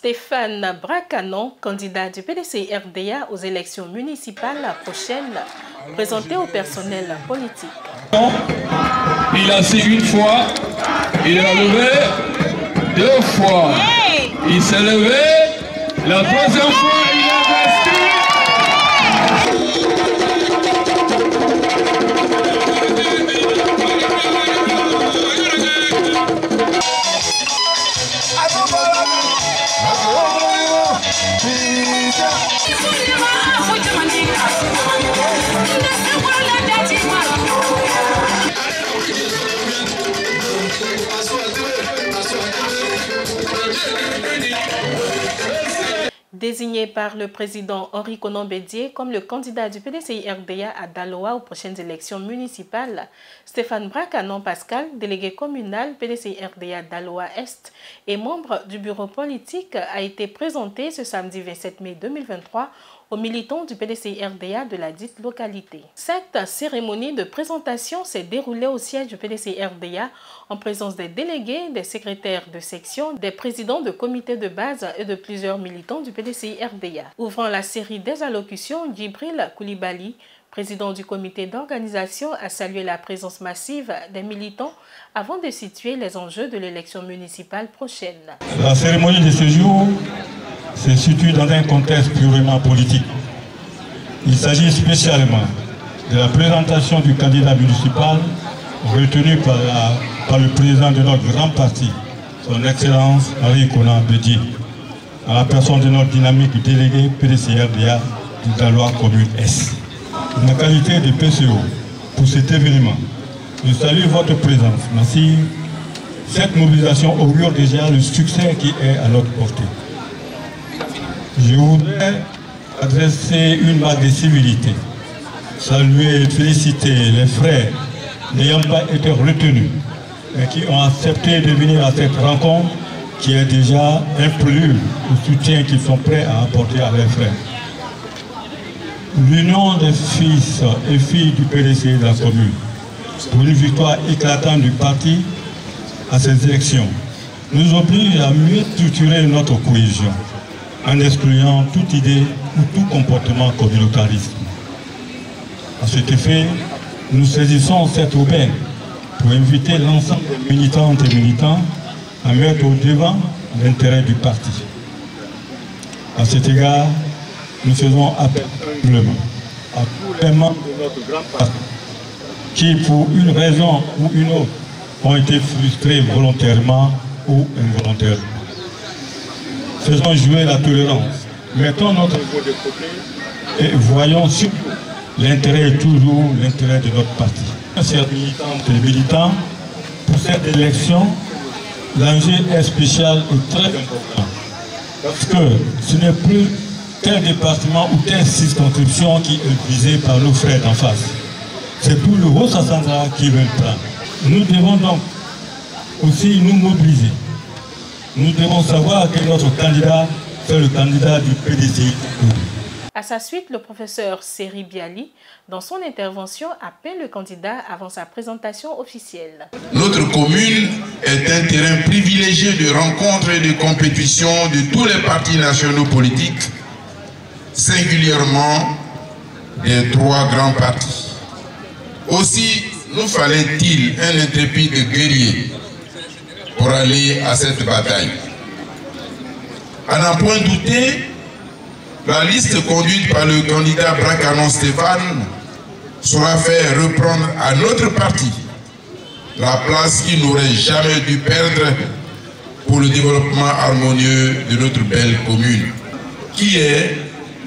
Stéphane Brakanon, candidat du PDCI-RDA aux élections municipales prochaines, présenté au personnel politique. Il a assis une fois, il a levé deux fois. Il s'est levé, la troisième fois il a resté. Désigné par le président Henri Konan Bédié comme le candidat du PDCI-RDA à Daloa aux prochaines élections municipales, Stéphane Brakanon Pascal, délégué communal PDCI-RDA Daloa-Est et membre du bureau politique, a été présenté ce samedi 27 mai 2023 aux militants du PDCI-RDA de la dite localité. Cette cérémonie de présentation s'est déroulée au siège du PDCI-RDA en présence des délégués, des secrétaires de section, des présidents de comités de base et de plusieurs militants du PDCI-RDA. Ouvrant la série des allocutions, Djibril Koulibaly, président du comité d'organisation, a salué la présence massive des militants avant de situer les enjeux de l'élection municipale prochaine. La cérémonie de ce jour se situe dans un contexte purement politique. Il s'agit spécialement de la présentation du candidat municipal retenu par le président de notre grand parti, son Excellence Henri Konan Bédié, à la personne de notre dynamique délégué PDCI-RDA de la loi commune S. En qualité de PCO pour cet événement, je salue votre présence massive. Cette mobilisation augure déjà le succès qui est à notre portée. Je voudrais adresser une marque de civilité, saluer et féliciter les frères n'ayant pas été retenus, mais qui ont accepté de venir à cette rencontre qui est déjà un prélude au soutien qu'ils sont prêts à apporter à leurs frères. L'union des fils et filles du PDC de la commune pour une victoire éclatante du parti à ces élections nous oblige à mieux structurer notre cohésion, en excluant toute idée ou tout comportement communautariste. À cet effet, nous saisissons cette aubaine pour inviter l'ensemble des militantes et militants à mettre au devant l'intérêt du parti. À cet égard, nous faisons appel humblement à tous les membres de notre grand parti qui, pour une raison ou une autre, ont été frustrés volontairement ou involontairement. Faisons jouer la tolérance, mettons notre ego de côté et voyons surtout l'intérêt est toujours l'intérêt de notre parti. Chers militantes et militants, pour cette élection, l'enjeu est spécial et très important. Parce que ce n'est plus tel département ou telle circonscription qui est visée par nos frères d'en face. C'est tout le Haut-Sassandra qui veut le prendre. Nous devons donc aussi nous mobiliser. Nous devons savoir que notre candidat, c'est le candidat du PDCI. À sa suite, le professeur Seri Biali, dans son intervention, appelle le candidat avant sa présentation officielle. Notre commune est un terrain privilégié de rencontres et de compétition de tous les partis nationaux politiques, singulièrement des trois grands partis. Aussi, nous fallait-il un intrépide guerrier pour aller à cette bataille. À n'en point douter, la liste conduite par le candidat Brakanon Stéphane sera fait reprendre à notre parti la place qu'il n'aurait jamais dû perdre pour le développement harmonieux de notre belle commune. Qui est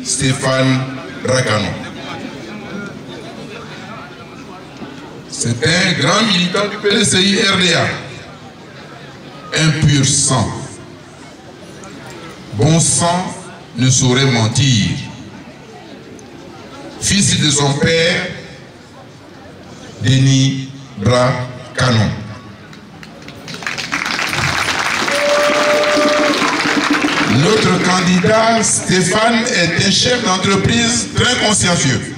Stéphane Brakanon? C'est un grand militant du PDCI-RDA. Un pur sang. Bon sang ne saurait mentir. Fils de son père, Denis Brakanon. Notre candidat Stéphane est un chef d'entreprise très consciencieux.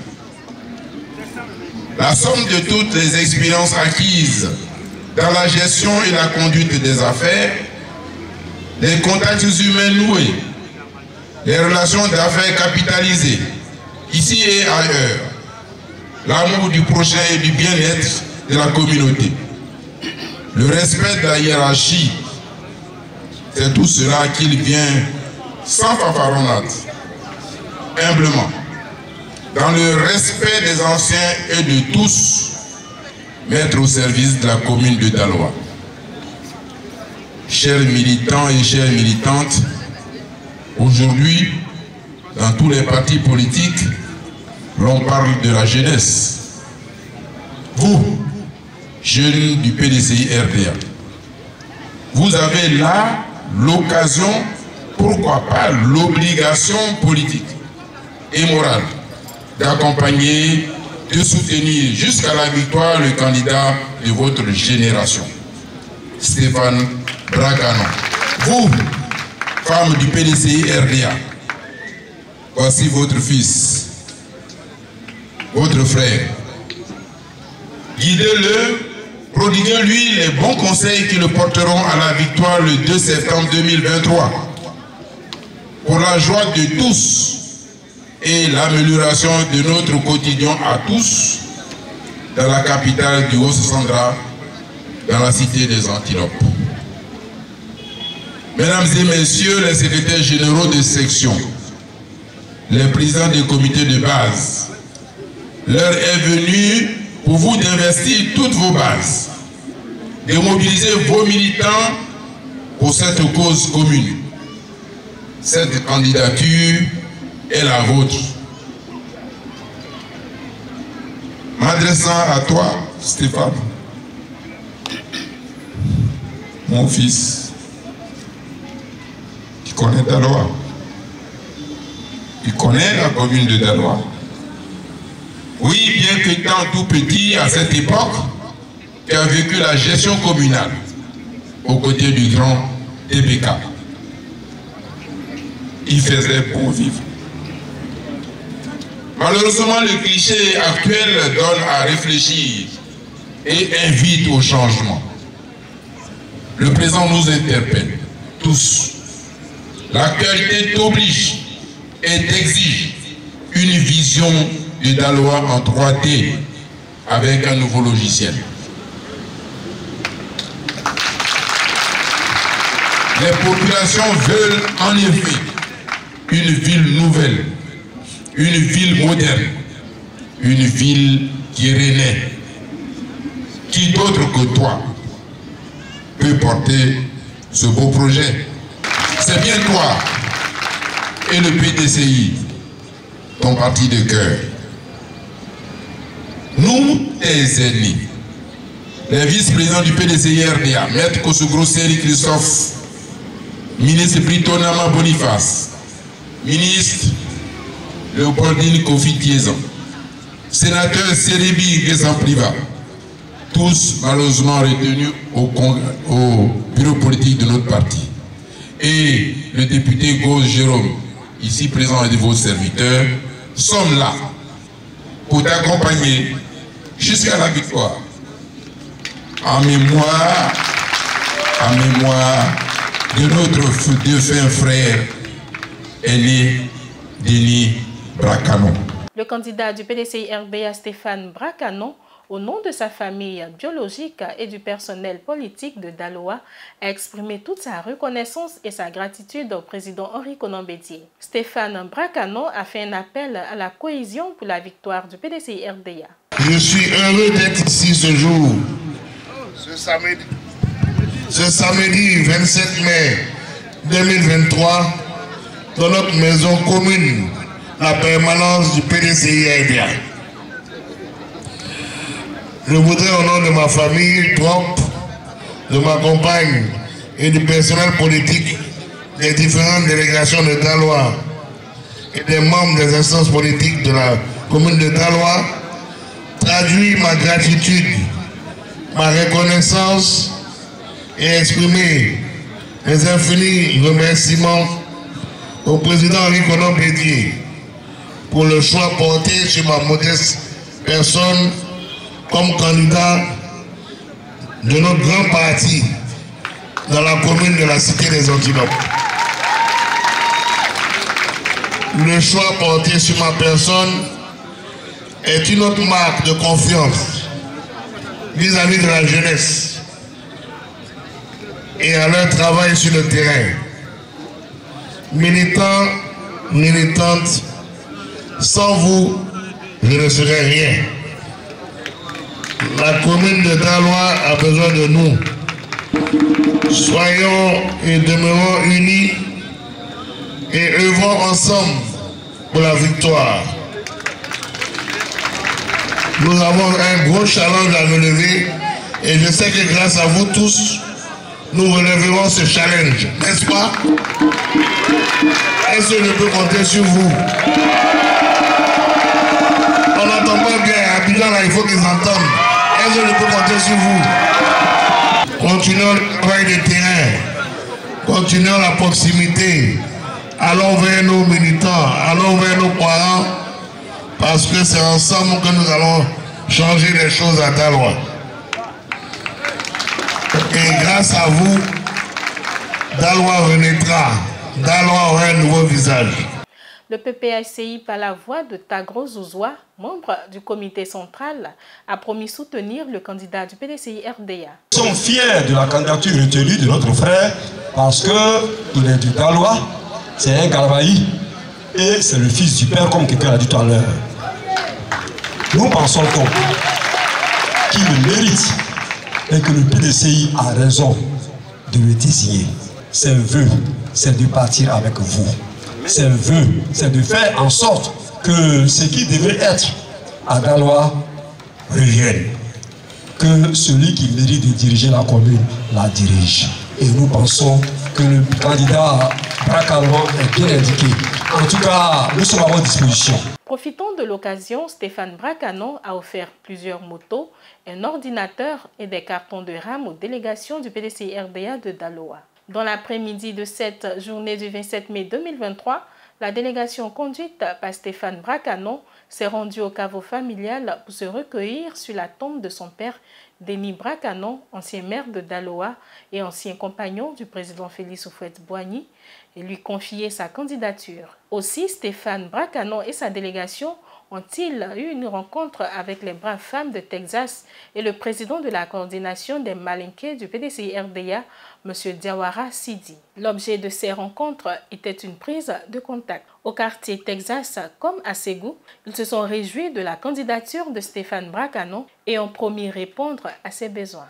La somme de toutes les expériences acquises dans la gestion et la conduite des affaires les contacts humains noués, les relations d'affaires capitalisées, ici et ailleurs, l'amour du prochain et du bien-être de la communauté, le respect de la hiérarchie, c'est tout cela qu'il vient sans fanfaronnade, humblement, dans le respect des anciens et de tous, mettre au service de la commune de Daloa. Chers militants et chères militantes, aujourd'hui, dans tous les partis politiques, l'on parle de la jeunesse. Vous, jeunes du PDCI RDA, vous avez là l'occasion, pourquoi pas l'obligation politique et morale d'accompagner, de soutenir jusqu'à la victoire le candidat de votre génération, Stéphane Braque Anon. Vous, femmes du PDCI RDA, voici votre fils, votre frère. Guidez-le, prodiguez-lui les bons conseils qui le porteront à la victoire le 2 septembre 2023. Pour la joie de tous et l'amélioration de notre quotidien à tous, dans la capitale du Haut-Sandra, dans la cité des Antilopes. Mesdames et messieurs les secrétaires généraux de section, les présidents des comités de base, l'heure est venue pour vous d'investir toutes vos bases, de mobiliser vos militants pour cette cause commune. Cette candidature est la vôtre. M'adressant à toi, Stéphane, mon fils, qui connaît Daloa, qui connaît la commune de Daloa. Oui, bien que tant tout petit à cette époque, tu as vécu la gestion communale aux côtés du grand TBK. Il faisait bon vivre. Malheureusement, le cliché actuel donne à réfléchir et invite au changement. Le présent nous interpelle, tous. L'actualité t'oblige et t'exige une vision de Daloa en 3D avec un nouveau logiciel. Les populations veulent en effet une ville nouvelle, une ville moderne, une ville qui renaît. Qui d'autre que toi peut porter ce beau projet? C'est bien toi et le PDCI, ton parti de cœur. Nous, tes ennemis, les vice-présidents du PDCI RDA, Maître Kosugro Seri Christophe, ministre Brito Nama Boniface, ministre Léopoldine Kofi Tiezan, sénateur Sérébi Gezan Priva, tous malheureusement retenus au bureau politique de notre parti. Et le député Gauze Jérôme, ici présent et de vos serviteurs, sommes là pour t'accompagner jusqu'à la victoire. En mémoire de notre défunt frère aîné Denis Braque Anon. Le candidat du PDCI RDA Stéphane Braque Anon, au nom de sa famille biologique et du personnel politique de Daloa, a exprimé toute sa reconnaissance et sa gratitude au président Henri Konan Bédié. Stéphane Braque Anon a fait un appel à la cohésion pour la victoire du PDCI RDA. Je suis heureux d'être ici ce jour, ce samedi 27 mai 2023, dans notre maison commune, la permanence du PDCI RDA. Je voudrais au nom de ma famille propre, de ma compagne et du personnel politique des différentes délégations de Daloa et des membres des instances politiques de la commune de Daloa, traduire ma gratitude, ma reconnaissance et exprimer mes infinis remerciements au président Henri Konan Bédié pour le choix porté sur ma modeste personne comme candidat de notre grand parti, dans la commune de la Cité des Antilopes. Le choix porté sur ma personne est une autre marque de confiance vis-à-vis de la jeunesse et à leur travail sur le terrain. Militants, militantes, sans vous, je ne serais rien. La commune de Daloa a besoin de nous. Soyons et demeurons unis et œuvrons ensemble pour la victoire. Nous avons un gros challenge à relever et je sais que grâce à vous tous, nous relèverons ce challenge, n'est-ce pas? Est-ce que je peux compter sur vous? On n'entend pas bien, à Abidjan là, il faut qu'ils entendent. Est-ce que je peux compter sur vous? Continuons le travail de terrain, continuons la proximité, allons vers nos militants, allons vers nos parents, parce que c'est ensemble que nous allons changer les choses à Daloa. Et grâce à vous, Daloa renaîtra, Daloa aura un nouveau visage. Le PPACI, par la voix de Tagro Zouzoua, membre du comité central, a promis soutenir le candidat du PDCI-RDA. Nous sommes fiers de la candidature retenue de notre frère parce qu'il est du Daloa, c'est un Garbaï et c'est le fils du père, comme quelqu'un a dit tout à l'heure. Nous pensons qu'il le mérite et que le PDCI a raison de le désigner. Ses vœux, c'est de partir avec vous. Ses vœux, c'est de faire en sorte que ce qui devait être à Daloa revienne. Que celui qui mérite de diriger la commune la dirige. Et nous pensons que le candidat Brakanon est bien indiqué. En tout cas, nous sommes à votre disposition. Profitant de l'occasion, Stéphane Brakanon a offert plusieurs motos, un ordinateur et des cartons de rame aux délégations du PDCI-RDA de Daloa. Dans l'après-midi de cette journée du 27 mai 2023, la délégation conduite par Stéphane Brakanon s'est rendue au caveau familial pour se recueillir sur la tombe de son père, Denis Brakanon, ancien maire de Daloa et ancien compagnon du président Félix Houphouët-Boigny, et lui confier sa candidature. Aussi, Stéphane Brakanon et sa délégation ont-ils eu une rencontre avec les braves femmes de Texas et le président de la coordination des Malinqués du PDCI-RDA, M. Diawara Sidi. L'objet de ces rencontres était une prise de contact. Au quartier Texas comme à Ségou, ils se sont réjouis de la candidature de Stéphane Brakanon et ont promis répondre à ses besoins.